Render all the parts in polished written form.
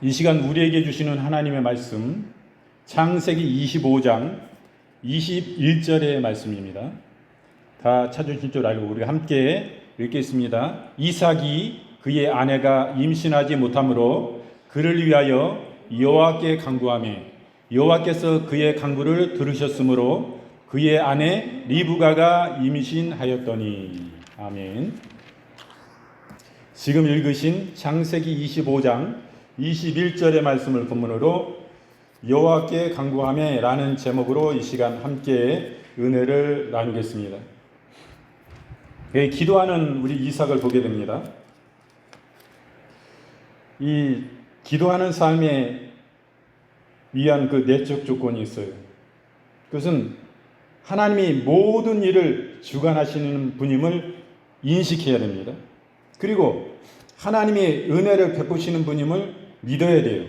이 시간 우리에게 주시는 하나님의 말씀, 창세기 25장 21절의 말씀입니다. 다 찾으실 줄 알고 우리가 함께 읽겠습니다. 이삭이 그의 아내가 임신하지 못하므로 그를 위하여 여호와께 간구하며 여호와께서 그의 간구를 들으셨으므로 그의 아내 리브가가 임신하였더니. 아멘. 지금 읽으신 창세기 25장 21절의 말씀을 본문으로 여호와께 간구하며 라는 제목으로 이 시간 함께 은혜를 나누겠습니다. 기도하는 우리 이삭을 보게 됩니다. 이 기도하는 삶에 위한 그 내적 조건이 있어요. 그것은 하나님이 모든 일을 주관하시는 분임을 인식해야 됩니다. 그리고 하나님이 은혜를 베푸시는 분임을 믿어야 돼요.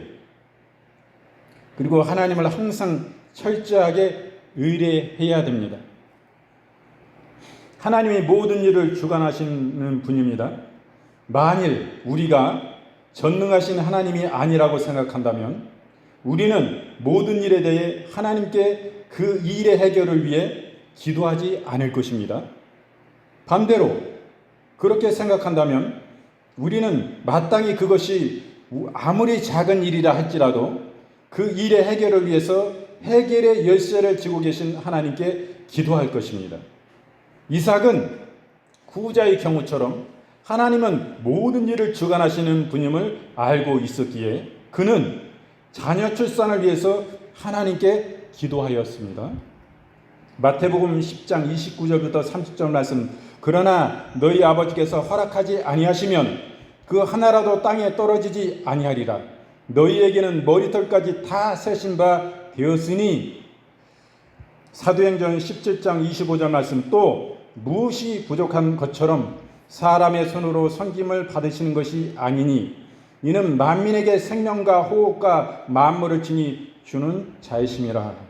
그리고 하나님을 항상 철저하게 의뢰해야 됩니다. 하나님이 모든 일을 주관하시는 분입니다. 만일 우리가 전능하신 하나님이 아니라고 생각한다면 우리는 모든 일에 대해 하나님께 그 일의 해결을 위해 기도하지 않을 것입니다. 반대로 그렇게 생각한다면 우리는 마땅히 그것이 아무리 작은 일이라 할지라도 그 일의 해결을 위해서 해결의 열쇠를 쥐고 계신 하나님께 기도할 것입니다. 이삭은 구자의 경우처럼 하나님은 모든 일을 주관하시는 분임을 알고 있었기에 그는 자녀 출산을 위해서 하나님께 기도하였습니다. 마태복음 10장 29절부터 30절 말씀, 그러나 너희 아버지께서 허락하지 아니하시면 그 하나라도 땅에 떨어지지 아니하리라. 너희에게는 머리털까지 다 세신 바 되었으니. 사도행전 17장 25절 말씀, 또 무엇이 부족한 것처럼 사람의 손으로 섬김을 받으시는 것이 아니니 이는 만민에게 생명과 호흡과 만물을 친히 주는 자이심이라.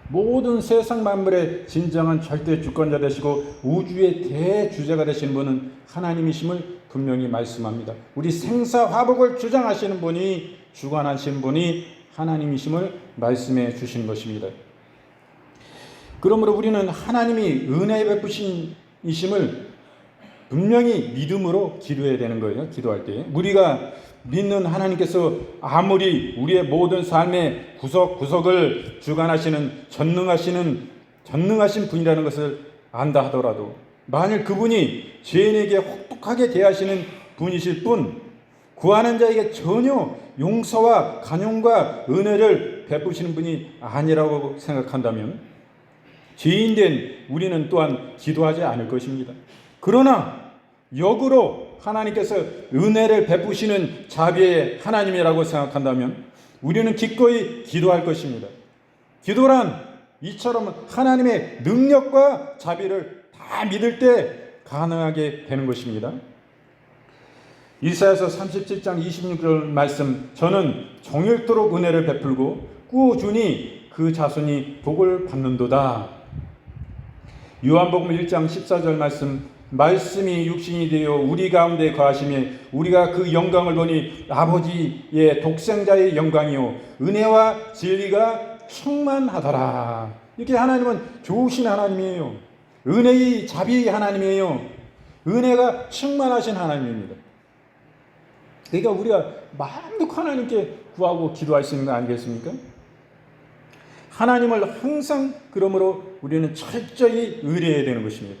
모든 세상 만물의 진정한 절대 주권자 되시고 우주의 대주제가 되신 분은 하나님이심을 분명히 말씀합니다. 우리 생사화복을 주장하시는 분이, 주관하시는 분이 하나님이심을 말씀해 주시는 것입니다. 그러므로 우리는 하나님이 은혜 베푸신 이심을 분명히 믿음으로 기도해야 되는 거예요. 기도할 때 우리가 믿는 하나님께서 아무리 우리의 모든 삶의 구석구석을 주관하시는 전능하신 분이라는 것을 안다 하더라도 만일 그분이 죄인에게 혹독하게 대하시는 분이실 뿐 구하는 자에게 전혀 용서와 간용과 은혜를 베푸시는 분이 아니라고 생각한다면 죄인된 우리는 또한 기도하지 않을 것입니다. 그러나 역으로 하나님께서 은혜를 베푸시는 자비의 하나님이라고 생각한다면 우리는 기꺼이 기도할 것입니다. 기도란 이처럼 하나님의 능력과 자비를 다 믿을 때 가능하게 되는 것입니다. 이사야서 37장 26절 말씀, 저는 정일토록 은혜를 베풀고 꾸준히 그 자손이 복을 받는도다. 요한복음 1장 14절 말씀, 말씀이 육신이 되어 우리 가운데 거하시며 우리가 그 영광을 보니 아버지의 독생자의 영광이요 은혜와 진리가 충만하더라. 이렇게 하나님은 좋으신 하나님이에요. 은혜의 자비의 하나님이에요. 은혜가 충만하신 하나님입니다. 그러니까 우리가 마음껏 하나님께 구하고 기도할 수 있는 거 아니겠습니까? 하나님을 항상 그러므로 우리는 철저히 의뢰해야 되는 것입니다.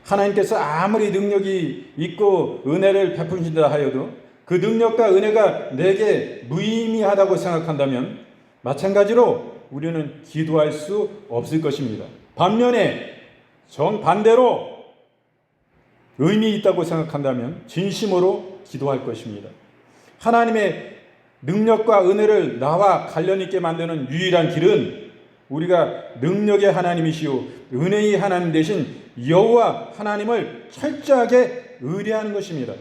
하나님께서 아무리 능력이 있고 은혜를 베푸신다 하여도 그 능력과 은혜가 내게 무의미하다고 생각한다면 마찬가지로 우리는 기도할 수 없을 것입니다. 반면에 정반대로 의미 있다고 생각한다면 진심으로 기도할 것입니다. 하나님의 능력과 은혜를 나와 관련 있게 만드는 유일한 길은 우리가 능력의 하나님이시오 은혜의 하나님 되신 여호와 하나님을 철저하게 의뢰하는 것입니다.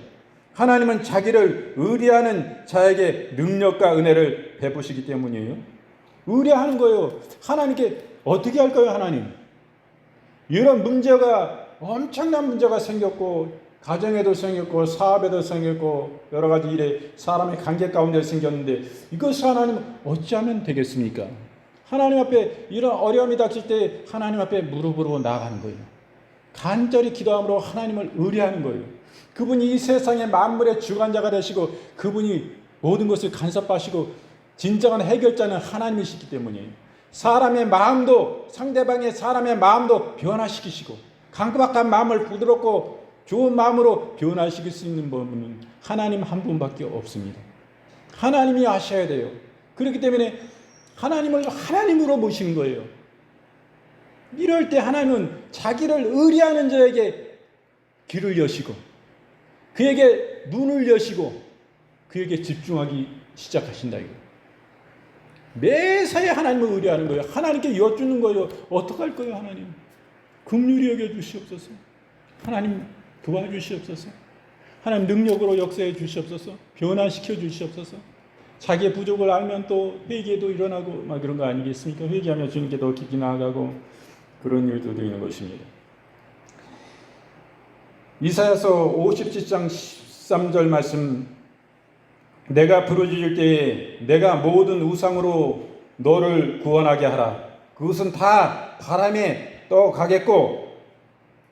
하나님은 자기를 의뢰하는 자에게 능력과 은혜를 베푸시기 때문이에요. 의뢰하는 거예요. 하나님께 어떻게 할까요? 하나님, 이런 문제가 엄청난 문제가 생겼고 가정에도 생겼고 사업에도 생겼고 여러 가지 일에 사람의 관계 가운데 생겼는데 이것을 하나님 어찌하면 되겠습니까? 하나님 앞에 이런 어려움이 닥칠 때 하나님 앞에 무릎으로 나아가는 거예요. 간절히 기도함으로 하나님을 의뢰하는 거예요. 그분이 이 세상의 만물의 주관자가 되시고 그분이 모든 것을 간섭하시고 진정한 해결자는 하나님이시기 때문이에요. 사람의 마음도 상대방의 사람의 마음도 변화시키시고 강박한 마음을 부드럽고 좋은 마음으로 변화시킬 수 있는 분은 하나님 한 분밖에 없습니다. 하나님이 아셔야 돼요. 그렇기 때문에 하나님을 하나님으로 모시는 거예요. 이럴 때 하나님은 자기를 의뢰하는 자에게 귀를 여시고 그에게 눈을 여시고 그에게 집중하기 시작하신다 이거. 매사에 하나님을 의뢰하는 거예요. 하나님께 여쭈는 거예요. 어떡할 거예요 하나님? 긍휼히 여겨주시옵소서. 하나님 도와주시옵소서. 하나님 능력으로 역사해 주시옵소서. 변화시켜 주시옵소서. 자기의 부족을 알면 또 회개도 일어나고 막 그런 거 아니겠습니까? 회개하면 주님께 더 깊이 나아가고 그런 일도 되는 것입니다. 이사야서 57장 13절 말씀, 내가 부르짖을 때에 내가 모든 우상으로 너를 구원하게 하라. 그것은 다 바람에 떠가겠고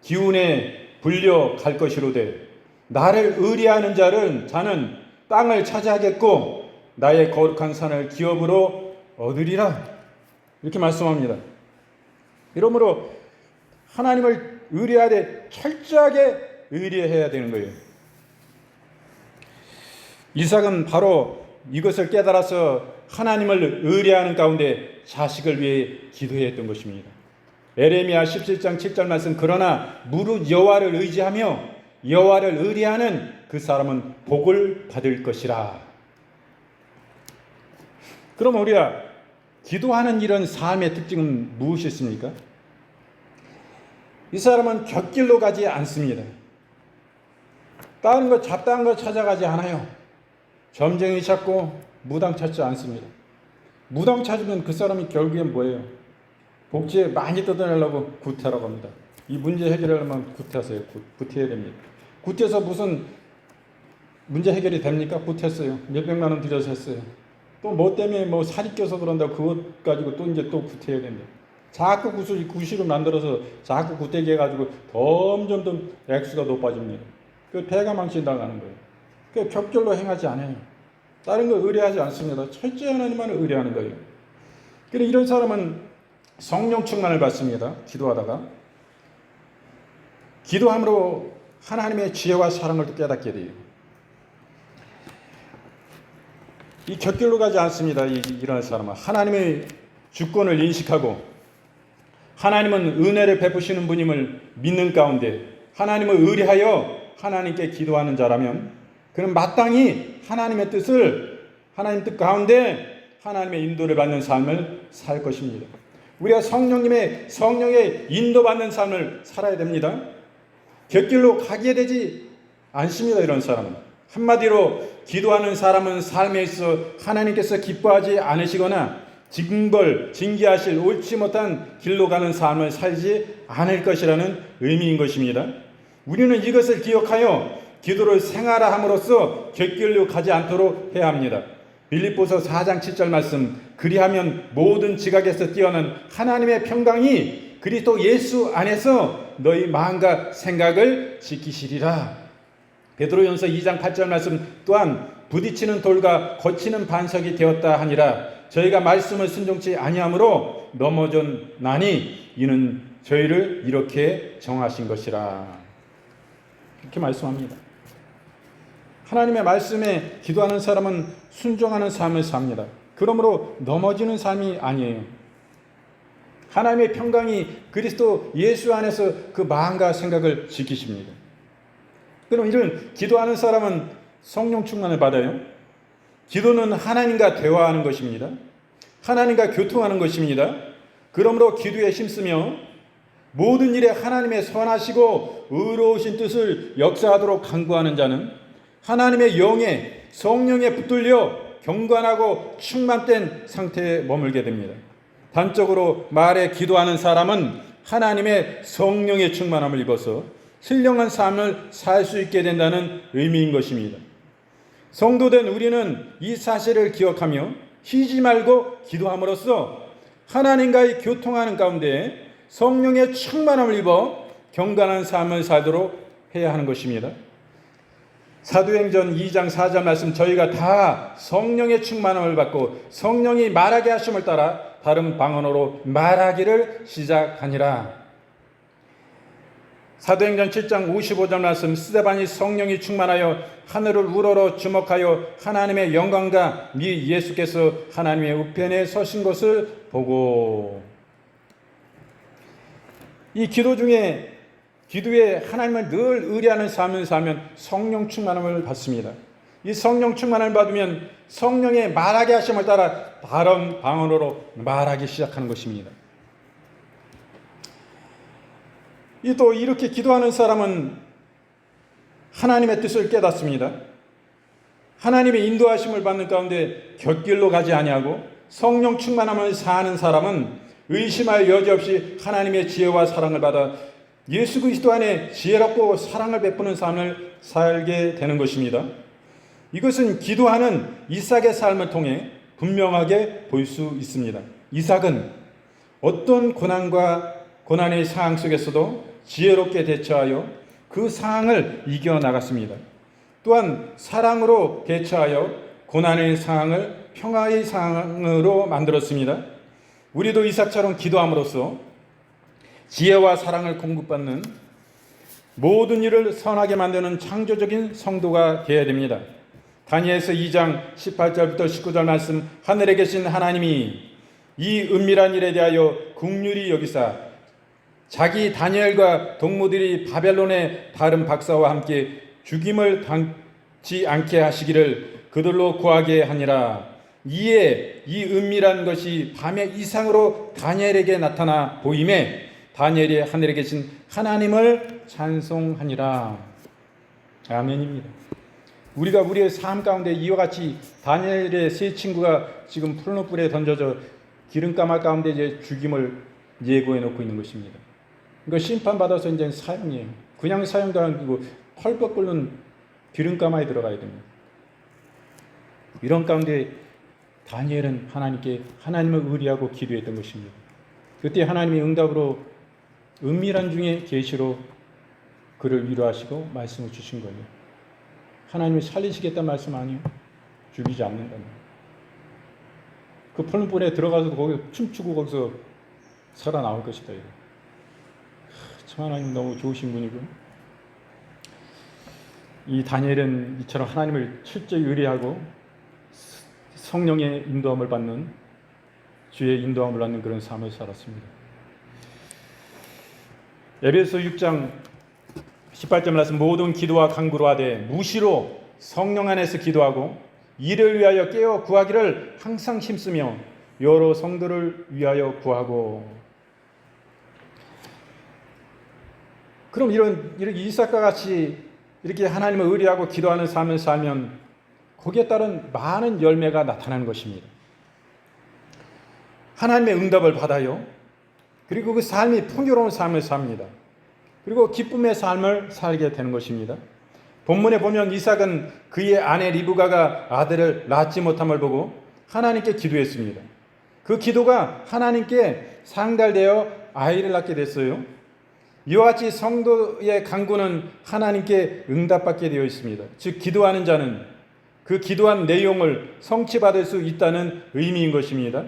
기운에 불려갈 것이로되 나를 의뢰하는 자는 땅을 차지하겠고 나의 거룩한 산을 기업으로 얻으리라. 이렇게 말씀합니다. 이러므로 하나님을 의뢰하되 철저하게 의뢰해야 되는 거예요. 이삭은 바로 이것을 깨달아서 하나님을 의뢰하는 가운데 자식을 위해 기도했던 것입니다. 에레미야 17장 7절 말씀, 그러나 무릇 여호와를 의지하며 여호와를 의뢰하는 그 사람은 복을 받을 것이라. 그럼 우리가 기도하는 이런 삶의 특징은 무엇이었습니까? 이 사람은 곁길로 가지 않습니다. 다른 거 잡다한 거 찾아가지 않아요. 점쟁이 찾고 무당 찾지 않습니다. 무당 찾으면 그 사람이 결국엔 뭐예요? 복지에 많이 뜯어내려고 구태라고 합니다. 이 문제 해결하려면 구태하세요. 구태해야 됩니다. 구태해서 무슨 문제 해결이 됩니까? 구태했어요. 몇백만 원 들여서 했어요. 또 뭐 때문에 뭐 살이 껴서 그런다고 그것 가지고 또 이제 또 구태해야 됩니다. 자꾸 구실을 만들어서 자꾸 구태게 해가지고 점점 액수가 높아집니다. 그 배가 망신당하는 거예요. 그 격절로 행하지 않아요. 다른 거 의뢰하지 않습니다. 철저히 하나님만을 의뢰하는 거예요. 그런데 이런 사람은 성령 충만을 받습니다. 기도하다가 기도함으로 하나님의 지혜와 사랑을 또 깨닫게 돼요. 이 곁길로 가지 않습니다. 이런 사람은 하나님의 주권을 인식하고 하나님은 은혜를 베푸시는 분임을 믿는 가운데 하나님을 의뢰하여 하나님께 기도하는 자라면 그는 마땅히 하나님의 뜻을 하나님 뜻 가운데 하나님의 인도를 받는 삶을 살 것입니다. 우리가 성령의 인도받는 삶을 살아야 됩니다. 곁길로 가게 되지 않습니다. 이런 사람은. 한마디로 기도하는 사람은 삶에 있어 하나님께서 기뻐하지 않으시거나 징계하실 옳지 못한 길로 가는 삶을 살지 않을 것이라는 의미인 것입니다. 우리는 이것을 기억하여 기도를 생활함으로써 곁길로 가지 않도록 해야 합니다. 빌립보서 4장 7절 말씀, 그리하면 모든 지각에서 뛰어난 하나님의 평강이 그리스도 예수 안에서 너희 마음과 생각을 지키시리라. 베드로전서 2장 8절 말씀 또한 부딪히는 돌과 거치는 반석이 되었다 하니라. 저희가 말씀을 순종치 아니함으로 넘어졌나니 이는 저희를 이렇게 정하신 것이라. 이렇게 말씀합니다. 하나님의 말씀에 기도하는 사람은 순종하는 삶을 삽니다. 그러므로 넘어지는 삶이 아니에요. 하나님의 평강이 그리스도 예수 안에서 그 마음과 생각을 지키십니다. 그럼 이런 기도하는 사람은 성령 충만을 받아요. 기도는 하나님과 대화하는 것입니다. 하나님과 교통하는 것입니다. 그러므로 기도에 힘쓰며 모든 일에 하나님의 선하시고 의로우신 뜻을 역사하도록 간구하는 자는 하나님의 영에 성령에 붙들려 경건하고 충만된 상태에 머물게 됩니다. 단적으로 말에 기도하는 사람은 하나님의 성령의 충만함을 입어서 신령한 삶을 살 수 있게 된다는 의미인 것입니다. 성도된 우리는 이 사실을 기억하며 쉬지 말고 기도함으로써 하나님과의 교통하는 가운데 성령의 충만함을 입어 경건한 삶을 살도록 해야 하는 것입니다. 사도행전 2장 4절 말씀, 저희가 다 성령의 충만함을 받고 성령이 말하게 하심을 따라 다른 방언으로 말하기를 시작하니라. 사도행전 7장 55절 말씀, 스데반이 성령이 충만하여 하늘을 우러러 주목하여 하나님의 영광과 미 예수께서 하나님의 우편에 서신 것을 보고. 이 기도에 하나님을 늘 의뢰하는 삶을 살면 성령 충만함을 받습니다. 이 성령 충만함을 받으면 성령의 말하게 하심을 따라 다른 방언으로 말하기 시작하는 것입니다. 또 이렇게 기도하는 사람은 하나님의 뜻을 깨닫습니다. 하나님의 인도하심을 받는 가운데 곁길로 가지 아니하고 성령 충만함을 사는 사람은 의심할 여지 없이 하나님의 지혜와 사랑을 받아 예수 그리스도 안에 지혜롭고 사랑을 베푸는 삶을 살게 되는 것입니다. 이것은 기도하는 이삭의 삶을 통해 분명하게 볼 수 있습니다. 이삭은 어떤 고난의 상황 속에서도 지혜롭게 대처하여 그 상황을 이겨나갔습니다. 또한 사랑으로 대처하여 고난의 상황을 평화의 상황으로 만들었습니다. 우리도 이삭처럼 기도함으로써 지혜와 사랑을 공급받는 모든 일을 선하게 만드는 창조적인 성도가 되어야 됩니다. 다니엘서 2장 18절부터 19절 말씀, 하늘에 계신 하나님이 이 은밀한 일에 대하여 긍휼히 여기사 자기 다니엘과 동무들이 바벨론의 다른 박사와 함께 죽임을 당치 않게 하시기를 그들로 구하게 하니라. 이에 이 은밀한 것이 밤의 이상으로 다니엘에게 나타나 보임에 다니엘이 하늘에 계신 하나님을 찬송하니라. 아멘입니다. 우리가 우리의 삶 가운데 이와 같이 다니엘의 세 친구가 지금 푸른 불에 던져져 기름가마 가운데 이제 죽임을 예고해 놓고 있는 것입니다. 이거 심판받아서 이제 사형이에요. 그냥 사형도 아니고 펄벅 끓는 기름가마에 들어가야 됩니다. 이런 가운데 다니엘은 하나님을 의리하고 기도했던 것입니다. 그때 하나님이 응답으로 은밀한 중에 계시로 그를 위로하시고 말씀을 주신 거예요. 하나님이 살리시겠다는 말씀 아니에요. 죽이지 않는다는. 그 푸른 불에 들어가서 거기 춤추고 거기서 살아나올 것이다. 참 하나님 너무 좋으신 분이고, 이 다니엘은 이처럼 하나님을 철저히 의뢰하고 성령의 인도함을 받는, 주의 인도함을 받는 그런 삶을 살았습니다. 에베소 6장 18절 말씀, 모든 기도와 간구로 하되 무시로 성령 안에서 기도하고 이를 위하여 깨어 구하기를 항상 힘쓰며 여러 성도를 위하여 구하고. 그럼 이렇게 이삭과 같이 이렇게 하나님을 의뢰하고 기도하는 삶을 살면 거기에 따른 많은 열매가 나타나는 것입니다. 하나님의 응답을 받아요. 그리고 그 삶이 풍요로운 삶을 삽니다. 그리고 기쁨의 삶을 살게 되는 것입니다. 본문에 보면 이삭은 그의 아내 리브가가 아들을 낳지 못함을 보고 하나님께 기도했습니다. 그 기도가 하나님께 상달되어 아이를 낳게 됐어요. 이와 같이 성도의 간구는 하나님께 응답받게 되어 있습니다. 즉 기도하는 자는 그 기도한 내용을 성취받을 수 있다는 의미인 것입니다.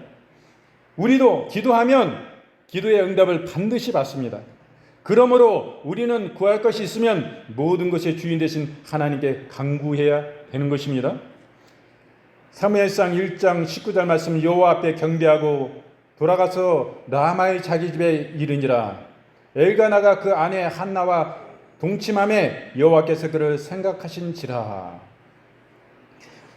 우리도 기도하면 기도의 응답을 반드시 받습니다. 그러므로 우리는 구할 것이 있으면 모든 것의 주인 되신 하나님께 간구해야 되는 것입니다. 사무엘상 1장 19절 말씀, 여호와 앞에 경배하고 돌아가서 라마의 자기 집에 이르니라. 엘가나가 그 아내 한나와 동침함에 여호와께서 그를 생각하신지라.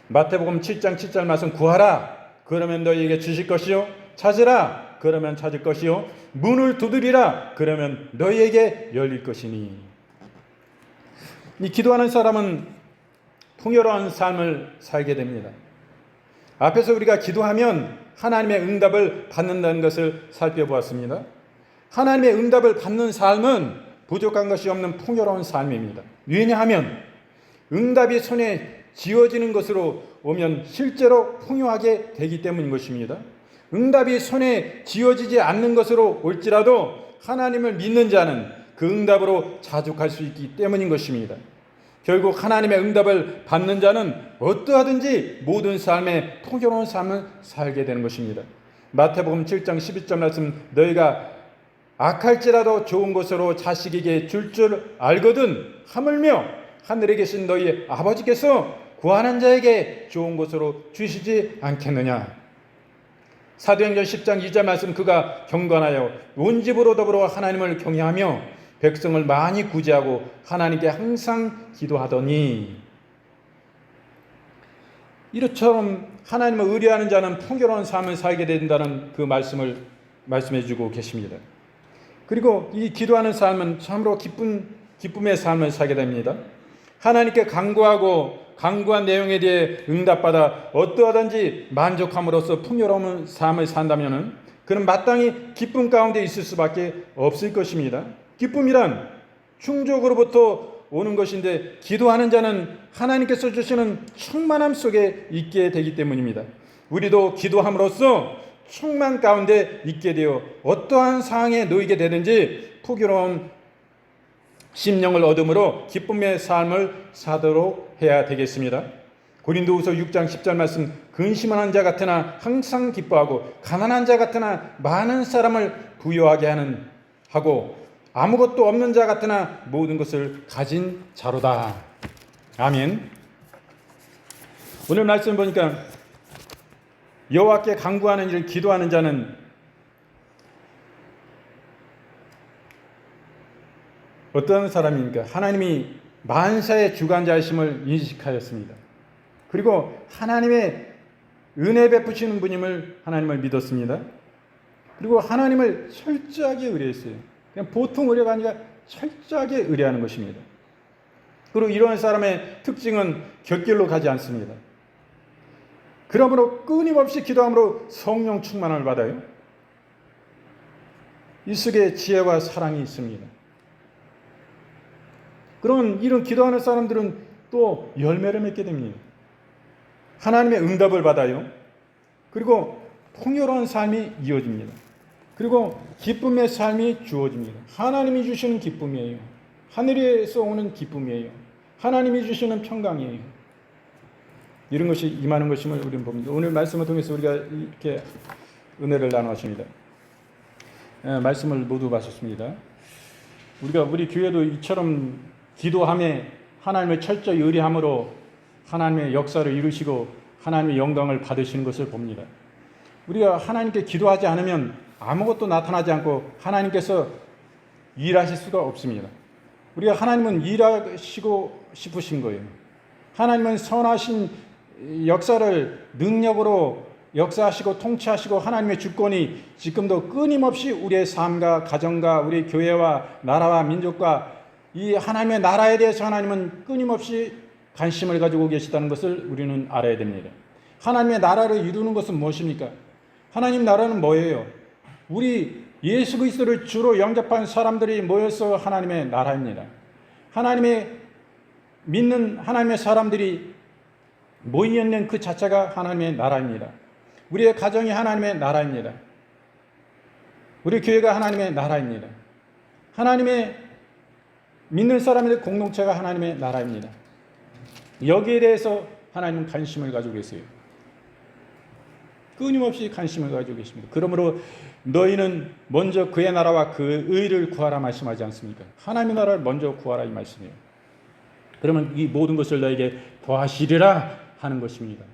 마태복음 7장 7절 말씀, 구하라 그러면 너희에게 주실 것이요, 찾으라 그러면 찾을 것이요, 문을 두드리라 그러면 너희에게 열릴 것이니. 이 기도하는 사람은 풍요로운 삶을 살게 됩니다. 앞에서 우리가 기도하면 하나님의 응답을 받는다는 것을 살펴보았습니다. 하나님의 응답을 받는 삶은 부족한 것이 없는 풍요로운 삶입니다. 왜냐하면 응답이 손에 쥐어지는 것으로 오면 실제로 풍요하게 되기 때문인 것입니다. 응답이 손에 쥐어지지 않는 것으로 올지라도 하나님을 믿는 자는 그 응답으로 자족할 수 있기 때문인 것입니다. 결국 하나님의 응답을 받는 자는 어떠하든지 모든 삶에 풍요로운 삶을 살게 되는 것입니다. 마태복음 7장 12절 말씀, 너희가 악할지라도 좋은 것으로 자식에게 줄 알거든 하물며 하늘에 계신 너희 아버지께서 구하는 자에게 좋은 것으로 주시지 않겠느냐. 사도행전 10장 2절 말씀, 그가 경건하여 온 집으로 더불어 하나님을 경외하며 백성을 많이 구제하고 하나님께 항상 기도하더니. 이처럼 하나님을 의뢰하는 자는 풍요로운 삶을 살게 된다는 그 말씀을 말씀해 주고 계십니다. 그리고 이 기도하는 삶은 참으로 기쁨의 삶을 살게 됩니다. 하나님께 간구한 내용에 대해 응답받아 어떠하든지 만족함으로써 풍요로운 삶을 산다면 그는 마땅히 기쁨 가운데 있을 수밖에 없을 것입니다. 기쁨이란 충족으로부터 오는 것인데 기도하는 자는 하나님께서 주시는 충만함 속에 있게 되기 때문입니다. 우리도 기도함으로써 충만 가운데 있게 되어 어떠한 상황에 놓이게 되든지 풍요로운 심령을 얻음으로 기쁨의 삶을 사도록 해야 되겠습니다. 고린도후서 6장 10절 말씀, 근심한 자 같으나 항상 기뻐하고 가난한 자 같으나 많은 사람을 부유하게 하고 아무것도 없는 자 같으나 모든 것을 가진 자로다. 아멘. 오늘 말씀 보니까 여호와께 간구하는 일을 기도하는 자는 어떤 사람입니까? 하나님이 만사의 주관자이심을 인식하였습니다. 그리고 하나님의 은혜 베푸시는 분임을 하나님을 믿었습니다. 그리고 하나님을 철저하게 의뢰했어요. 그냥 보통 의뢰가 아니라 철저하게 의뢰하는 것입니다. 그리고 이런 사람의 특징은 곁길로 가지 않습니다. 그러므로 끊임없이 기도함으로 성령 충만을 받아요. 이 속에 지혜와 사랑이 있습니다. 그런 이런 기도하는 사람들은 또 열매를 맺게 됩니다. 하나님의 응답을 받아요. 그리고 풍요로운 삶이 이어집니다. 그리고 기쁨의 삶이 주어집니다. 하나님이 주시는 기쁨이에요. 하늘에서 오는 기쁨이에요. 하나님이 주시는 평강이에요. 이런 것이 임하는 것임을 우리는 봅니다. 오늘 말씀을 통해서 우리가 이렇게 은혜를 나누었습니다. 말씀을 모두 마쳤습니다. 우리 교회도 이처럼 기도함에 하나님을 철저히 의뢰함으로 하나님의 역사를 이루시고 하나님의 영광을 받으시는 것을 봅니다. 우리가 하나님께 기도하지 않으면 아무것도 나타나지 않고 하나님께서 일하실 수가 없습니다. 우리가 하나님은 일하시고 싶으신 거예요. 하나님은 선하신 역사를 능력으로 역사하시고 통치하시고 하나님의 주권이 지금도 끊임없이 우리의 삶과 가정과 우리 교회와 나라와 민족과 이 하나님의 나라에 대해서 하나님은 끊임없이 관심을 가지고 계시다는 것을 우리는 알아야 됩니다. 하나님의 나라를 이루는 것은 무엇입니까? 하나님 나라는 뭐예요? 우리 예수 그리스도를 주로 영접한 사람들이 모여서 하나님의 나라입니다. 하나님의 믿는 하나님의 사람들이 모이는 그 자체가 하나님의 나라입니다. 우리의 가정이 하나님의 나라입니다. 우리 교회가 하나님의 나라입니다. 하나님의 믿는 사람들의 공동체가 하나님의 나라입니다. 여기에 대해서 하나님은 관심을 가지고 계세요. 끊임없이 관심을 가지고 계십니다. 그러므로 너희는 먼저 그의 나라와 그 의를 구하라 말씀하지 않습니까? 하나님의 나라를 먼저 구하라 이 말씀이에요. 그러면 이 모든 것을 너에게 더하시리라 하는 것입니다.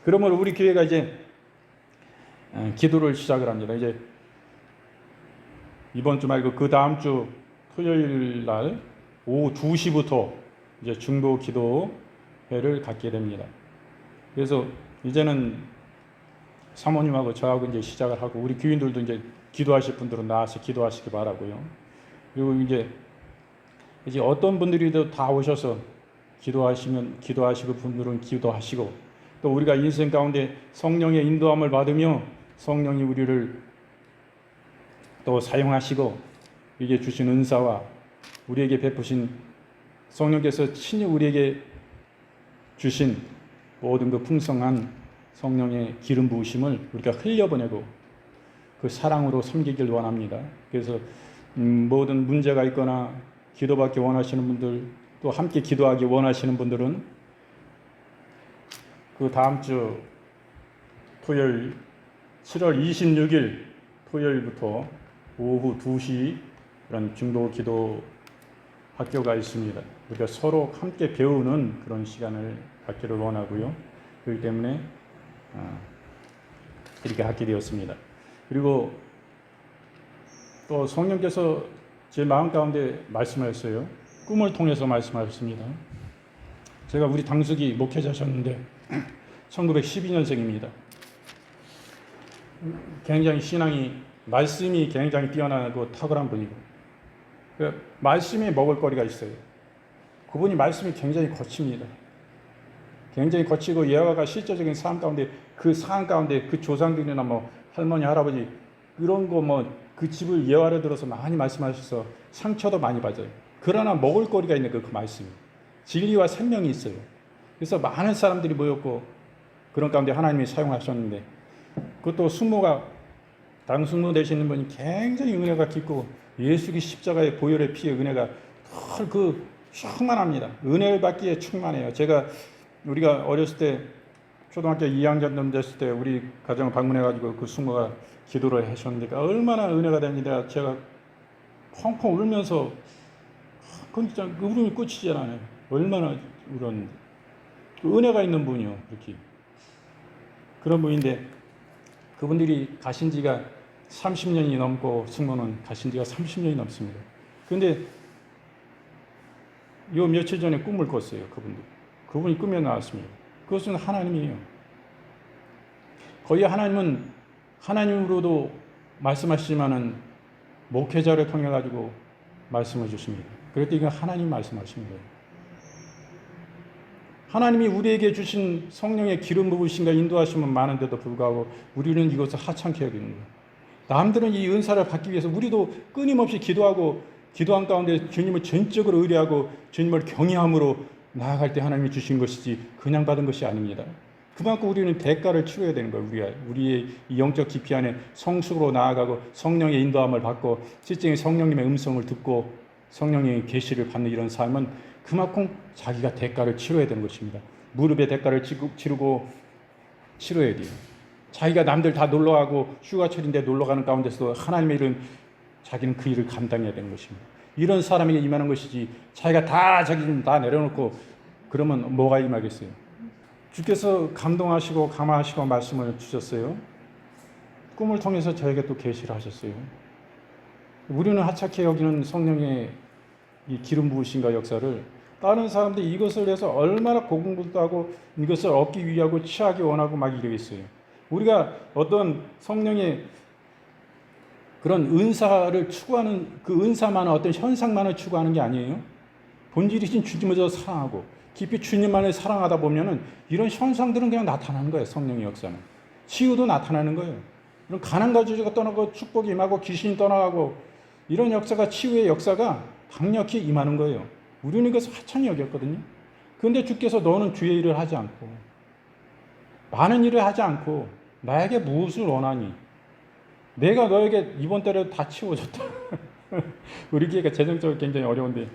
그러므로 우리 교회가 이제 기도를 시작을 합니다. 이제 이번 주 말고 그 다음 주 토요일 날 오후 2시부터 이제 중보 기도회를 갖게 됩니다. 그래서 이제는 사모님하고 저하고 이제 시작을 하고 우리 교인들도 이제 기도하실 분들은 나와서 기도하시기 바라고요. 그리고 이제 어떤 분들이도 다 오셔서 기도하시고 분들은 기도하시고 또 우리가 인생 가운데 성령의 인도함을 받으며 성령이 우리를 또 사용하시고 이게 주신 은사와 우리에게 베푸신 성령께서 친히 우리에게 주신 모든 그 풍성한 성령의 기름 부으심을 우리가 흘려보내고 그 사랑으로 섬기길 원합니다. 그래서 모든 문제가 있거나 기도받기 원하시는 분들, 또 함께 기도하기 원하시는 분들은 그 다음 주 토요일 7월 26일 토요일부터 오후 2시 그런 중도 기도 학교가 있습니다. 우리가 서로 함께 배우는 그런 시간을 갖기를 원하고요. 그렇기 때문에 이렇게 하게 되었습니다. 그리고 또 성령께서 제 마음 가운데 말씀하셨어요. 꿈을 통해서 말씀하셨습니다. 제가 우리 당숙이 목회자셨는데 1912년생입니다. 굉장히 신앙이 말씀이 굉장히 뛰어나고 탁월한 분이고 그 말씀에 먹을거리가 있어요. 그분이 말씀이 굉장히 거칩니다. 굉장히 거치고 예화가 실제적인 삶 가운데 그 상황 가운데 그 조상들이나 뭐 할머니 할아버지 그런 거 뭐 그 집을 예화를 들어서 많이 말씀하셔서 상처도 많이 받아요. 그러나 먹을거리가 있는 그 말씀이 진리와 생명이 있어요. 그래서 많은 사람들이 모였고 그런 가운데 하나님이 사용하셨는데 그것도 숙모가 당숙모 되시는 분이 굉장히 은혜가 깊고 예수의 십자가의 보혈의 피의 은혜가 그 충만합니다. 은혜를 받기에 충만해요. 우리가 어렸을 때 초등학교 2학년 됐을 때 우리 가정을 방문해가지고 그 숙모가 기도를 하셨는데 얼마나 은혜가 되는지 제가 펑펑 울면서 그건 진짜 울음이 끝이지 않아요. 얼마나 울었는데 은혜가 있는 분이요. 그렇게 그런 분인데 그분들이 가신 지가 30년이 넘고 숙모는 가신 지가 30년이 넘습니다. 그런데 요 며칠 전에 꿈을 꿨어요. 그분이 꿈에 나왔습니다. 그것은 하나님이에요. 거의 하나님은 하나님으로도 말씀하시지만은 목회자를 통해 가지고 말씀을 주십니다. 그랬더니 이건 하나님 말씀하시는 거예요. 하나님이 우리에게 주신 성령의 기름 부으심과 인도하심은 많은데도 불구하고 우리는 이것을 하찮게 여기는 거예요. 남들은 이 은사를 받기 위해서 우리도 끊임없이 기도하고 기도한 가운데 주님을 전적으로 의뢰하고 주님을 경외함으로 나아갈 때 하나님이 주신 것이지 그냥 받은 것이 아닙니다. 그만큼 우리는 대가를 치러야 되는 거예요. 우리의 영적 깊이 안에 성숙으로 나아가고 성령의 인도함을 받고 실제 성령님의 음성을 듣고 성령의 계시를 받는 이런 삶은 그만큼 자기가 대가를 치러야 되는 것입니다. 무릎에 대가를 치르고 치러야 돼요. 자기가 남들 다 놀러가고 휴가철인데 놀러가는 가운데서도 하나님의 일은 자기는 그 일을 감당해야 되는 것입니다. 이런 사람에게 임하는 것이지 자기가 다 자기 다 내려놓고 그러면 뭐가 임하겠어요? 주께서 감동하시고 감화하시고 말씀을 주셨어요. 꿈을 통해서 저에게 또 계시를 하셨어요. 우리는 하찮게 여기는 성령의 이 기름 부으심과 역사를 다른 사람들이 이것을 해서 얼마나 고군분투하고 이것을 얻기 위하고 취하기 원하고 막 이러겠어요. 우리가 어떤 성령의 그런 은사를 추구하는 그 은사만은 어떤 현상만을 추구하는 게 아니에요. 본질이신 주님을 더 사랑하고 깊이 주님만을 사랑하다 보면은 이런 현상들은 그냥 나타나는 거예요. 성령의 역사는. 치유도 나타나는 거예요. 이런 가난과 저주가 떠나고 축복이 임하고 귀신이 떠나가고 이런 역사가 치유의 역사가 강력히 임하는 거예요. 우리는 이것을 하찮게 여겼거든요. 그런데 주께서 너는 주의 일을 하지 않고 많은 일을 하지 않고 나에게 무엇을 원하니? 내가 너에게 이번 달에 다 치워줬다. 우리 교회가 재정적으로 굉장히 어려운데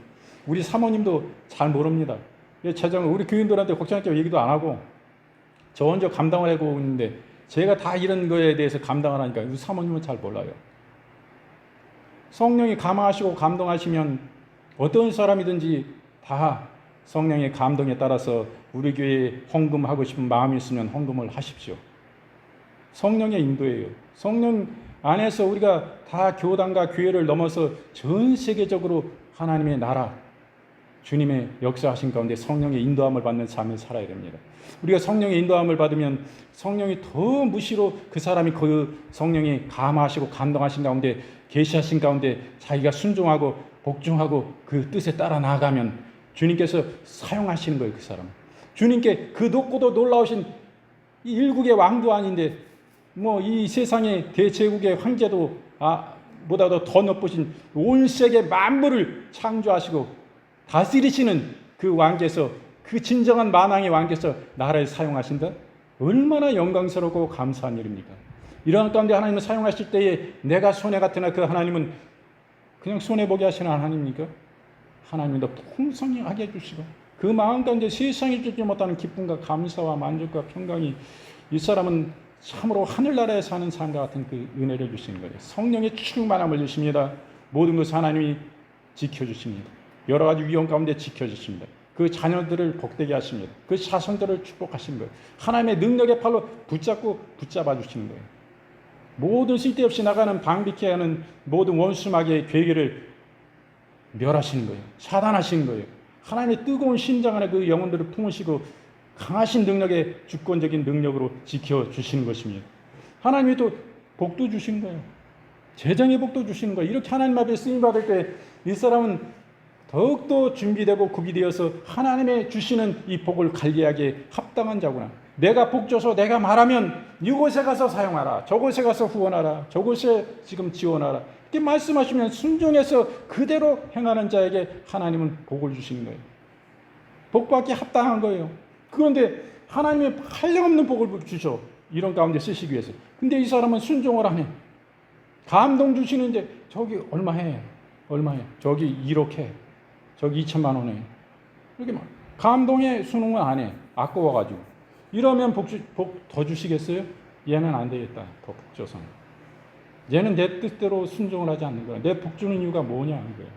우리 사모님도 잘 모릅니다. 재정을 우리 교인들한테 걱정할 얘기도 안 하고 저 혼자 감당을 하고 있는데 제가 다 이런 거에 대해서 감당을 하니까 우리 사모님은 잘 몰라요. 성령이 감화하시고 감동하시면 어떤 사람이든지 다 성령의 감동에 따라서 우리 교회에 헌금하고 싶은 마음이 있으면 헌금을 하십시오. 성령의 인도예요. 성령 안에서 우리가 다 교단과 교회를 넘어서 전 세계적으로 하나님의 나라, 주님의 역사하신 가운데 성령의 인도함을 받는 삶을 살아야 됩니다. 우리가 성령의 인도함을 받으면 성령이 더 무시로 그 사람이 그 성령이 감화하시고 감동하신 가운데 계시하신 가운데 자기가 순종하고 복종하고 그 뜻에 따라 나아가면 주님께서 사용하시는 거예요. 그 사람. 주님께 그 높고도 놀라우신 이 일국의 왕도 아닌데 뭐 이 세상의 대제국의 황제도 보다도 더 높으신 온 세계 만물을 창조하시고 다스리시는 그 왕께서, 그 진정한 만왕의 왕께서 나라를 사용하신다? 얼마나 영광스럽고 감사한 일입니까? 이런 가운데 하나님을 사용하실 때에 내가 손해 같으나 그 하나님은 그냥 손해보게 하시는 하나님입니까? 하나님은 더 풍성하게 해주시고 그 마음 가운데 세상이 주지 못하는 기쁨과 감사와 만족과 평강이, 이 사람은 참으로 하늘나라에 사는 삶과 같은 그 은혜를 주시는 거예요. 성령의 충만함을 주십니다. 모든 것을 하나님이 지켜주십니다. 여러 가지 위험 가운데 지켜주십니다. 그 자녀들을 복되게 하십니다. 그 자손들을 축복하시는 거예요. 하나님의 능력의 팔로 붙잡아 주시는 거예요. 모든 쓸데없이 나가는 방비케 하는 모든 원수마귀의 괴계를 멸하시는 거예요. 차단하시는 거예요. 하나님의 뜨거운 심장 안에 그 영혼들을 품으시고 강하신 능력의 주권적인 능력으로 지켜주시는 것입니다. 하나님이 또 복도 주시는 거예요. 재정의 복도 주시는 거예요. 이렇게 하나님 앞에 쓰임받을 때 이 사람은 더욱더 준비되고 구비되어서 하나님의 주시는 이 복을 관리하기에 합당한 자구나. 내가 복 줘서 내가 말하면 이곳에 가서 사용하라, 저곳에 가서 후원하라, 저곳에 지금 지원하라, 이렇게 말씀하시면 순종해서 그대로 행하는 자에게 하나님은 복을 주시는 거예요. 복받기 합당한 거예요. 그런데 하나님의 한량없는 복을 주셔, 이런 가운데 쓰시기 위해서. 근데 이 사람은 순종을 안 해. 감동 주시는데 저기 얼마 해, 저기 1억 해, 저기 2천만 원 해, 이렇게 막 감동의 순응을 안 해. 아까워가지고. 이러면 복 더 주시겠어요? 얘는 안 되겠다, 더 복 줘서. 얘는 내 뜻대로 순종을 하지 않는 거야. 내 복 주는 이유가 뭐냐 하는 거예요.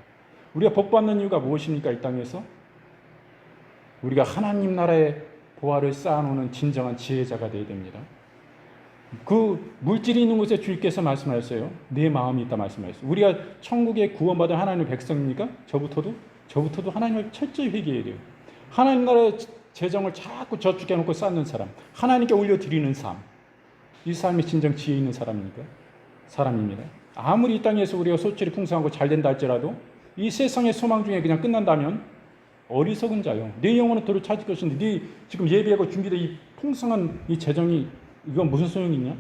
우리가 복 받는 이유가 무엇입니까? 이 땅에서 우리가 하나님 나라의 보화를 쌓아놓는 진정한 지혜자가 되어야 됩니다. 그 물질이 있는 곳에 주님께서 말씀하셨어요. 내 마음이 있다 말씀하셨어요. 우리가 천국에 구원받은 하나님의 백성입니까? 저부터도 하나님을 철저히 회개해야 돼요. 하나님 나라의 재정을 자꾸 저축해 놓고 쌓는 사람, 하나님께 올려드리는 삶, 이 삶이 진정 지혜 있는 사람입니다. 아무리 이 땅에서 우리가 소출이 풍성하고 잘 된다 할지라도 이 세상의 소망 중에 그냥 끝난다면 어리석은 자요. 네 영혼은 도를 찾을 것인데 네 지금 예비하고 준비된 이 풍성한 이 재정이 이건 무슨 소용이 있냐?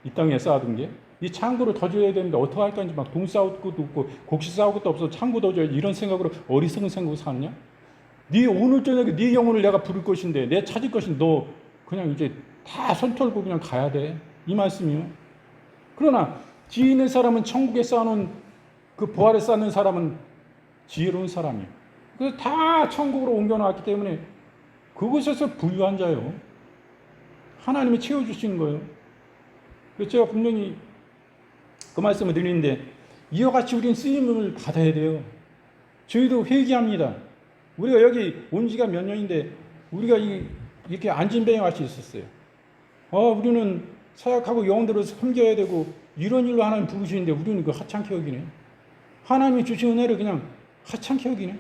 이 땅에 쌓아둔 게. 이 창고를 더 줘야 되는데 어떻게 할 건지 막 동 쌓을 것도 없고 곡식 쌓을 것도 없어 창고 더 줘야지, 이런 생각으로 어리석은 생각으로 사느냐? 네 오늘 저녁에 네 영혼을 내가 부를 것인데 내 찾을 것인데 너 그냥 이제 다 손 털고 그냥 가야 돼, 이 말씀이요. 그러나 지혜 있는 사람은 천국에 쌓아놓은 그 보화를 쌓는 사람은 지혜로운 사람이에요. 그래서 다 천국으로 옮겨놨기 때문에 그곳에서 부유한 자요. 하나님이 채워주시는 거예요. 그래서 제가 분명히 그 말씀을 드리는데 이와 같이 우리는 쓰임을 받아야 돼요. 저희도 회개합니다. 우리가 여기 온 지가 몇 년인데 우리가 이렇게 안진뱅이 같이 있었어요. 우리는 사역하고 영혼들을 섬겨야 되고 이런 일로 하나님 부르시는데 우리는 그 하찮게 여기네. 하나님이 주신 은혜를 그냥 하찮게 여기네.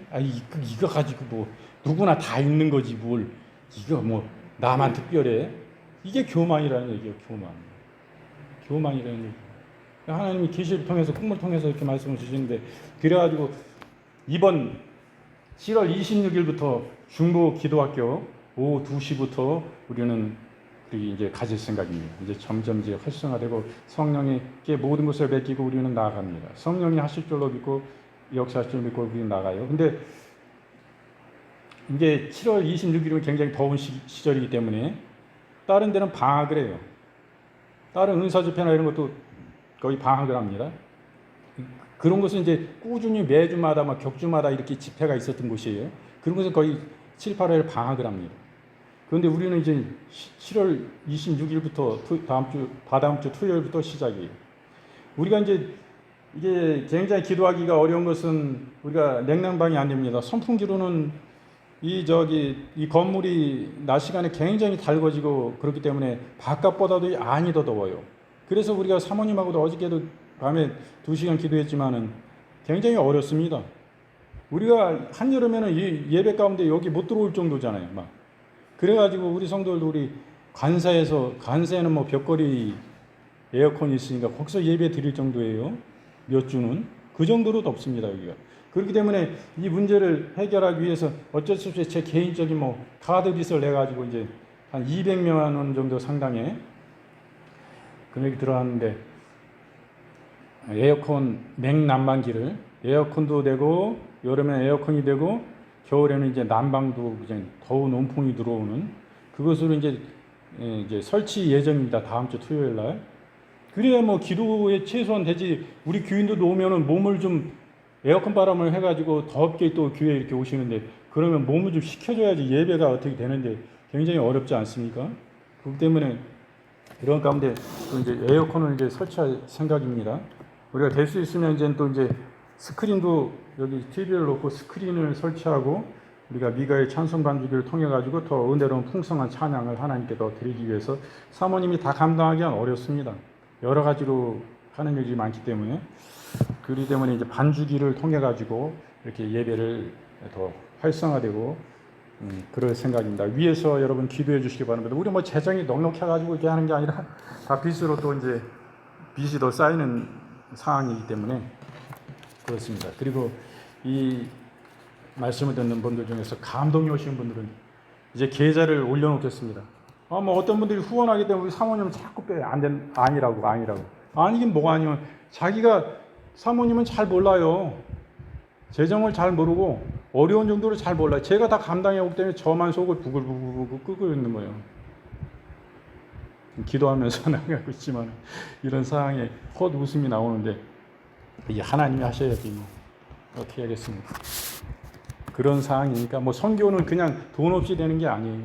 이거 가지고 뭐 누구나 다 있는 거지 뭘 이거 뭐 나만 특별해. 이게 교만이라는 얘기예요. 교만이라는 얘기. 하나님이 계시를 통해서 꿈을 통해서 이렇게 말씀을 주시는데, 그래가지고 이번 7월 26일부터 중부 기도학교 오후 2시부터 우리는 이제 가질 생각입니다. 이제 점점 이제 활성화되고 성령님께 모든 것을 맡기고 우리는 나아갑니다. 성령이 하실 줄로 믿고 역사할 줄 믿고 우리는 나가요. 근데 이제 7월 26일이면 굉장히 더운 시절이기 때문에 다른 데는 방학을 해요. 다른 은사집회나 이런 것도 거의 방학을 합니다. 그런 것은 이제 꾸준히 매주마다 막 격주마다 이렇게 집회가 있었던 곳이에요. 그런 것은 거의 7, 8월 방학을 합니다. 그런데 우리는 이제 7월 26일부터 다다음 주 토요일부터 시작이에요. 우리가 이제 이게 굉장히 기도하기가 어려운 것은 우리가 냉난방이 안 됩니다. 선풍기로는 이 건물이 낮 시간에 굉장히 달궈지고 그렇기 때문에 바깥보다도 안이 더 더워요. 그래서 우리가 사모님하고도 어저께도 밤에 2시간 기도했지만은 굉장히 어렵습니다. 우리가 한여름에는 예배 가운데 여기 못 들어올 정도잖아요. 막. 그래가지고 우리 성도들도 우리 관사에는 뭐 벽걸이 에어컨이 있으니까 거기서 예배 드릴 정도예요. 몇 주는. 그 정도로 덥습니다, 여기가. 그렇기 때문에 이 문제를 해결하기 위해서 어쩔 수 없이 제 개인적인 카드빚을 내가지고 이제 한 200만 원 정도 상당의 금액이 들어갔는데, 에어컨 냉난방기를 에어컨도 되고 여름에 에어컨이 되고 겨울에는 이제 난방도 이제 더운 온풍이 들어오는 그것으로 이제 설치 예정입니다. 다음 주 토요일 날. 그래야 뭐 기도에 최소한 되지. 우리 교인들 오면은 몸을 좀 에어컨 바람을 해가지고 덥게 또 교회에 이렇게 오시는데 그러면 몸을 좀 식혀줘야지 예배가 어떻게 되는데 굉장히 어렵지 않습니까? 그렇기 때문에 이런 가운데 또 이제 에어컨을 이제 설치할 생각입니다. 우리가 될 수 있으면 이제 스크린도 여기 TV를 놓고 스크린을 설치하고 우리가 미가의 찬송 반주기를 통해 가지고 더 은혜로운 풍성한 찬양을 하나님께 더 드리기 위해서 사모님이 다 감당하기는 어렵습니다. 여러 가지로 하는 일이 많기 때문에 그렇기 때문에 이제 반주기를 통해 가지고 이렇게 예배를 더 활성화되고 그럴 생각입니다. 위에서 여러분 기도해 주시기 바랍니다. 우리 뭐 재정이 넉넉해 가지고 이렇게 하는 게 아니라 다 빚으로 또 이제 빚이 더 쌓이는 상황이기 때문에 그렇습니다. 그리고 이 말씀을 듣는 분들 중에서 감동이 오시는 분들은 이제 계좌를 올려놓겠습니다. 뭐 어떤 분들이 후원하기 때문에 우리 사모님은 자꾸 빼 아니라고 아니긴 뭐가 아니면 자기가 사모님은 잘 몰라요. 재정을 잘 모르고 어려운 정도를 잘 몰라요. 제가 다 감당해 오기 때문에 저만 속을 부글부글 끄고 있는 거예요. 기도하면서 나가고 있지만 이런 상황에 헛웃음이 나오는데 이 하나님이 하셔야지 뭐 어떻게 하겠습니까? 그런 상황이니까 뭐 선교는 그냥 돈 없이 되는 게 아니에요.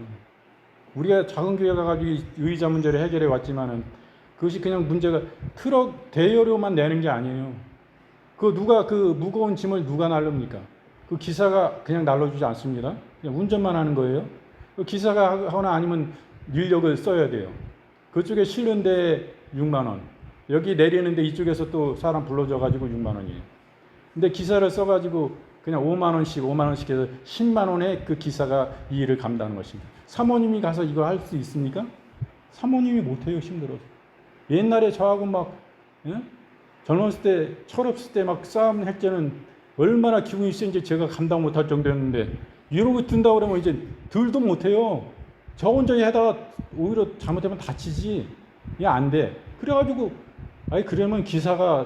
우리가 작은 교회 가가지고 의자 문제를 해결해 왔지만은 그것이 그냥 문제가 트럭 대여료만 내는 게 아니에요. 그 무거운 짐을 누가 날릅니까? 그 기사가 그냥 날려주지 않습니다. 그냥 운전만 하는 거예요. 그 기사가 하거나 아니면 인력을 써야 돼요. 그쪽에 실는데 6만 원, 여기 내리는데 이쪽에서 또 사람 불러줘가지고 6만 원이에요. 근데 기사를 써가지고 그냥 5만 원씩 해서 10만 원에 그 기사가 이 일을 감당하는 것입니다. 사모님이 가서 이거 할 수 있습니까? 사모님이 못해요. 힘들어서. 옛날에 저하고 막 젊었을 때 철없을 때 막 싸움 할 때는 얼마나 기분이 센지 제가 감당 못할 정도였는데 이러고 든다 그러면 이제 들도 못해요. 저 혼자 하다가 오히려 잘못하면 다치지. 이게 안 돼. 그래가지고 그러면 기사가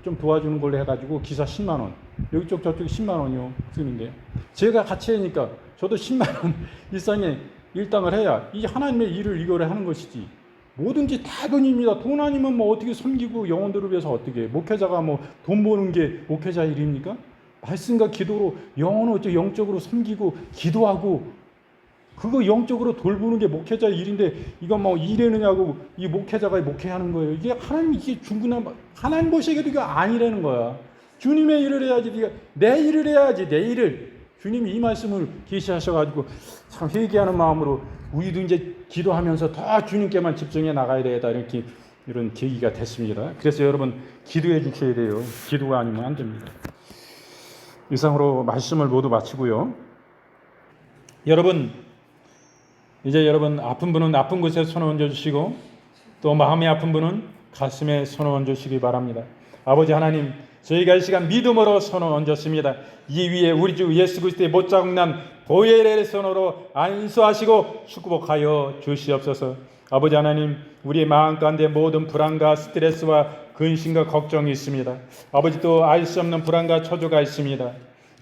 좀 도와주는 걸로 해가지고 기사 10만 원, 여기 쪽 저쪽 10만 원이요 쓰는데 제가 같이 하니까 저도 10만 원 일상에 일당을 해야 이 하나님의 일을 이거를 하는 것이지. 뭐든지 다 돈입니다. 돈 아니면 뭐 어떻게 섬기고 영혼들을 위해서 어떻게 목회자가 뭐 돈 버는 게 목회자 일입니까? 말씀과 기도로 영혼을 어째 영적으로 섬기고 기도하고 그거 영적으로 돌보는 게 목회자 일인데 이거 뭐 일하느냐고 이 목회자가 목회하는 거예요. 이게 하나님 이게 중구난 하나님 보시기에도 이거 아니라는 거야. 주님의 일을 해야지 네가 내 일을 해야지 내 일을 주님이 이 말씀을 계시하셔가지고 참 회개하는 마음으로 우리도 이제 기도하면서 더 주님께만 집중해 나가야 되겠다 이렇게 이런 계기가 됐습니다. 그래서 여러분 기도해 주셔야 돼요. 기도가 아니면 안 됩니다. 이상으로 말씀을 모두 마치고요. 여러분 아픈 분은 아픈 곳에 손을 얹어 주시고 또 마음이 아픈 분은 가슴에 손을 얹어 주시기 바랍니다. 아버지 하나님 저희가 이 시간 믿음으로 손을 얹었습니다. 이 위에 우리 주 예수 그리스도의 못자국 난 보혈의 손으로 안수하시고 축복하여 주시옵소서. 아버지 하나님 우리의 마음 가운데 모든 불안과 스트레스와 근심과 걱정이 있습니다. 아버지 또 알 수 없는 불안과 초조가 있습니다.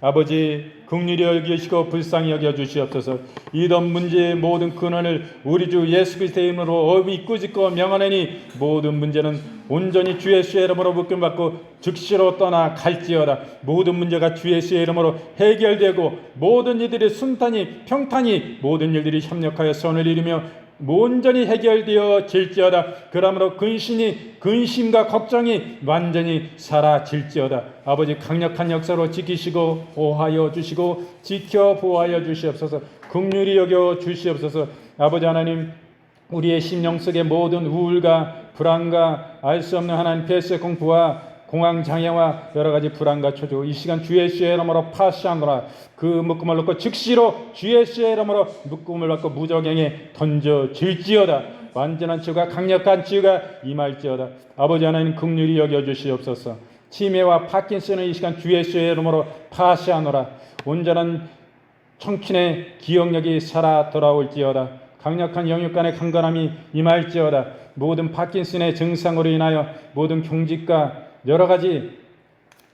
아버지 긍휼히 여기시고 불쌍히 여겨 주시옵소서. 이런 문제의 모든 근원을 우리 주 예수 그리스도의 이름으로 어미 꾸짖고 명하노니 모든 문제는 온전히 주 예수의 이름으로 묶임받고 즉시로 떠나 갈지어다. 모든 문제가 주 예수의 이름으로 해결되고 모든 이들이 순탄히 평탄히 모든 일들이 협력하여 선을 이루며 온전히 해결되어질지어다. 그러므로 근심과 걱정이 완전히 사라질지어다. 아버지 강력한 역사로 지키시고 보호하여 주시고 지켜 보호하여 주시옵소서. 긍휼히 여겨 주시옵소서. 아버지 하나님 우리의 심령 속의 모든 우울과 불안과 알 수 없는 하나님 폐쇄 공포와 공황장애와 여러가지 불안과 초조 이 시간 주 예수의 이름으로 파시하노라. 그 묶음을 놓고 즉시로 주 예수의 이름으로 묶음을 놓고 무적행에 던져질지어다. 완전한 치유가 강력한 치유가 임할지어다. 아버지 하나님 긍휼히 여겨주시옵소서. 치매와 파킨슨은 이 시간 주 예수의 이름으로 파시하노라. 온전한 청춘의 기억력이 살아 돌아올지어다. 강력한 영육간의 강건함이 임할지어다. 모든 파킨슨의 증상으로 인하여 모든 경직과 여러 가지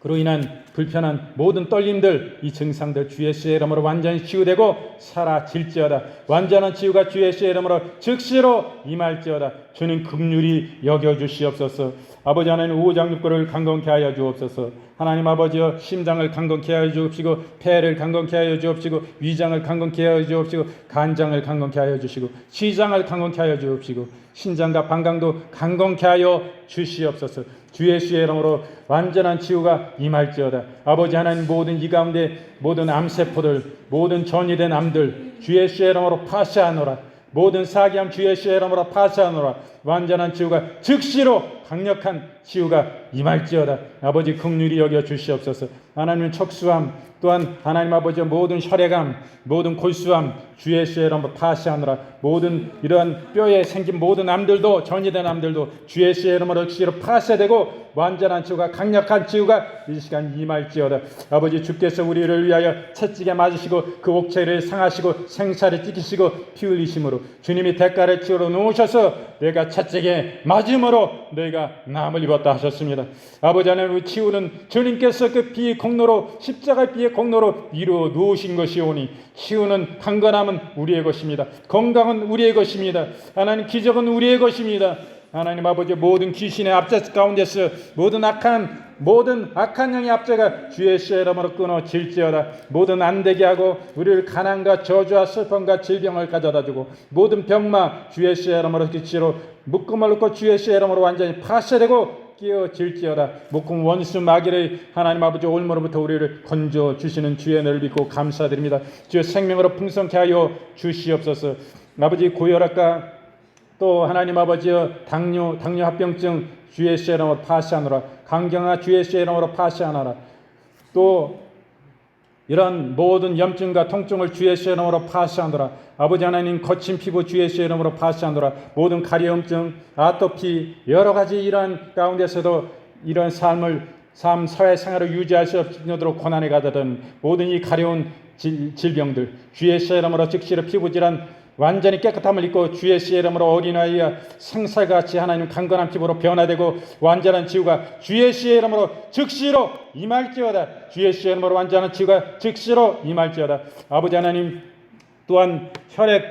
그로 인한 불편한 모든 떨림들, 이 증상들 주 예수의 이름으로 완전히 치유되고 사라질지어다. 완전한 치유가 주 예수의 이름으로 즉시로 임할지어다. 주님 긍휼히 여겨주시옵소서. 아버지 하나님 오장육부를 강건케 하여 주옵소서. 하나님 아버지여 심장을 강건케 하여 주옵시고 폐를 강건케 하여 주옵시고 위장을 강건케 하여 주옵시고 간장을 강건케 하여 주시고 시장을 강건케 하여 주옵시고 신장과 방광도 강건케 하여 주시옵소서. 주 예수의 이름으로 완전한 치유가 임할지어다. 아버지 하나님 모든 이 가운데 모든 암세포들 모든 전이된 암들 주 예수의 이름으로 파쇄하노라. 모든 사기암 주 예수의 이름으로 파쇄하노라. 완전한 치유가 즉시로 강력한 치유가 임할지어다. 아버지 긍휼히 여겨 주시옵소서. 하나님 척수암 또한 하나님 아버지 모든 혈액암 모든 골수암 주 예수의 이름으로 파쇄하노라. 모든 이러한 뼈에 생긴 모든 암들도 전이된 암들도 주 예수의 이름으로 즉시로 파쇄되고 완전한 치유가 강력한 치유가 이 시간 임할지어다. 아버지 주께서 우리를 위하여 채찍에 맞으시고 그 옥체를 상하시고 생사를 찢기시고 피 흘리심으로 주님이 대가를 치러 놓으셔서 내가 채찍에 맞음으로 너희가 남을 입었다 하셨습니다. 아버지 하나님 치유는 주님께서 그 피의 공로로 십자가의 피의 공로로 이루어 놓으신 것이오니 치유는 강건함은 우리의 것입니다. 건강은 우리의 것입니다. 하나님 기적은 우리의 것입니다. 하나님 아버지 모든 귀신의 압제 가운데서 모든 악한 영의 압제가 주 예수의 이름으로 끊어질지어다. 모든 안되게 하고 우리를 가난과 저주와 슬픔과 질병을 가져다주고 모든 병마 주 예수의 이름으로 기치로 묶음을 놓고 주 예수의 이름으로 완전히 파쇄되고 깨어질지어다. 목금 원수 마귀를 하나님 아버지 올무로부터 우리를 건져 주시는 주의 은혜를 믿고 감사드립니다. 주의 생명으로 풍성케 하여 주시옵소서. 아버지 고혈압과 또 하나님 아버지여 당뇨 합병증 주 예수의 이름으로 파쇄하노라. 강경화 주 예수의 이름으로 파쇄하노라. 또 이런 모든 염증과 통증을 주 예수의 이름으로 파쇄하노라. 아버지 하나님 거친 피부 주 예수의 이름으로 파쇄하노라. 모든 가려움증 아토피 여러 가지 이러한 가운데서도 이런 삶 사회생활을 유지할 수 없도록 고난에 가다든 모든 이 가려운 질병들 주 예수의 이름으로 즉시로 피부질환 완전히 깨끗함을 입고 주 예수의 이름으로 어린아이와 생살같이 하나님 강건한 피부로 변화되고 완전한 치유가 주 예수의 이름으로 즉시로 임할지어다. 주 예수의 이름으로 완전한 치유가 즉시로 임할지어다. 아버지 하나님 또한 혈액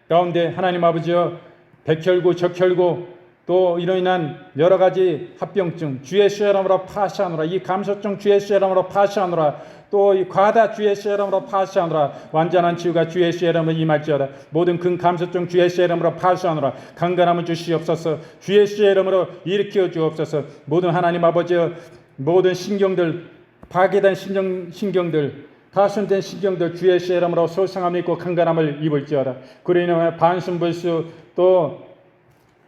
가운데 하나님 아버지여 백혈구 적혈구 또 이로 인한 여러 가지 합병증 주 예수의 이름으로 파쇄하노라. 이 감소증 주 예수의 이름으로 파쇄하노라. 또 이 과다 주 예수의 이름으로 파쇄하노라. 완전한 치유가 주 예수의 이름으로 임할지어다. 모든 근감소증 주 예수의 이름으로 파쇄하노라. 강건함을 주시옵소서. 주 예수의 이름으로 일으켜 주옵소서. 모든 하나님 아버지여 모든 신경들 파괴된 신경들 파손된 신경들 주 예수의 이름으로 소성함을 입고 강건함을 입을지어다. 그로 인해 반순불수 또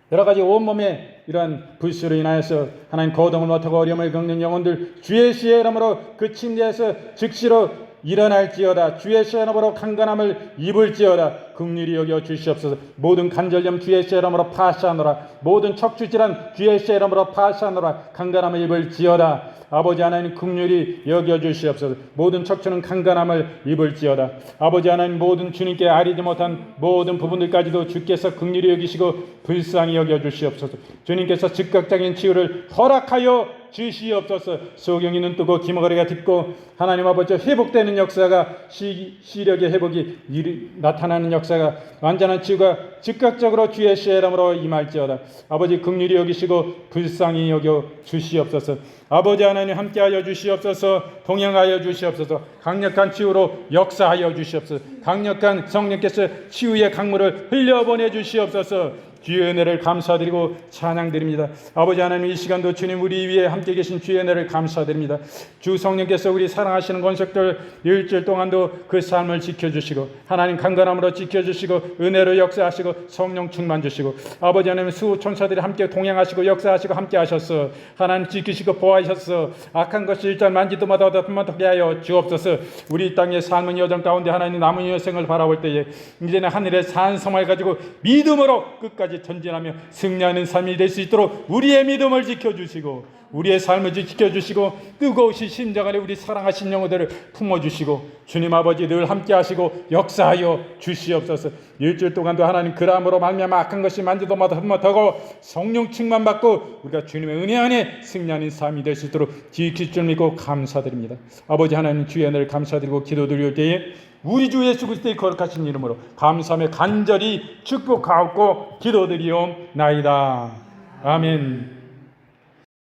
여러 가지 온몸에 이러한 불수로 인하여서 하나님 거동을 못하고 어려움을 겪는 영혼들 주 예수의 이름으로 그 침대에서 즉시로 일어날지어다. 주 예수의 이름으로 강건함을 입을지어다. 긍휼히 여겨 주시옵소서. 모든 관절염 주 예수의 이름으로 파쇄하노라. 모든 척추질환 주 예수의 이름으로 파쇄하노라. 강건함을 입을지어다. 아버지 하나님 긍휼히 여겨 주시옵소서. 모든 척추는 강건함을 입을지어다. 아버지 하나님 모든 주님께 아리지 못한 모든 부분들까지도 주께서 긍휼히 여기시고 불쌍히 여겨 주시옵소서. 주님께서 즉각적인 치유를 허락하여 주시옵소서. 소경이 눈 뜨고 귀머거리가 듣고 하나님 아버지 회복되는 역사가 시력의 회복이 나타나는 역사가 완전한 치유가 즉각적으로 주 예수의 이름으로 임할지어다. 아버지 긍휼히 여기시고 불쌍히 여겨 주시옵소서. 아버지 하나님 함께하여 주시옵소서. 동행하여 주시옵소서. 강력한 치유로 역사하여 주시옵소서. 강력한 성령께서 치유의 강물을 흘려보내 주시옵소서. 주의 은혜를 감사드리고 찬양드립니다. 아버지 하나님 이 시간도 주님 우리 위에 함께 계신 주의 은혜를 감사드립니다. 주 성령께서 우리 사랑하시는 권속들 일주일 동안도 그 삶을 지켜주시고 하나님 강건함으로 지켜주시고 은혜로 역사하시고 성령 충만 주시고 아버지 하나님 수천사들이 함께 동행하시고 역사하시고 함께 하셔서 하나님 지키시고 보호하셔서 악한 것이 일단 만지도 못하게 하여 주옵소서. 우리 땅의 삶은 여정 가운데 하나님 남은 여생을 바라볼 때에 이제는 하늘의 산성을 가지고 믿음으로 끝까지 끝까지 전진하며 승리하는 삶이 될 수 있도록 우리의 믿음을 지켜주시고 우리의 삶을 지켜주시고 뜨거우신 심장 안에 우리 사랑하신 영혼들을 품어주시고 주님 아버지 늘 함께 하시고 역사하여 주시옵소서. 일주일 동안도 하나님 그람으로 말미암아 악한 것이 만져도 못하고 성령 충만 받고 우리가 주님의 은혜 안에 승리하는 삶이 될 수 있도록 지키실 줄 믿고 감사드립니다. 아버지 하나님 주의 은혜를 감사드리고 기도드릴 때에 우리 주 예수 그리스도의 거룩하신 이름으로 감사하며 간절히 축복하옵고 기도드리옵나이다. 아멘.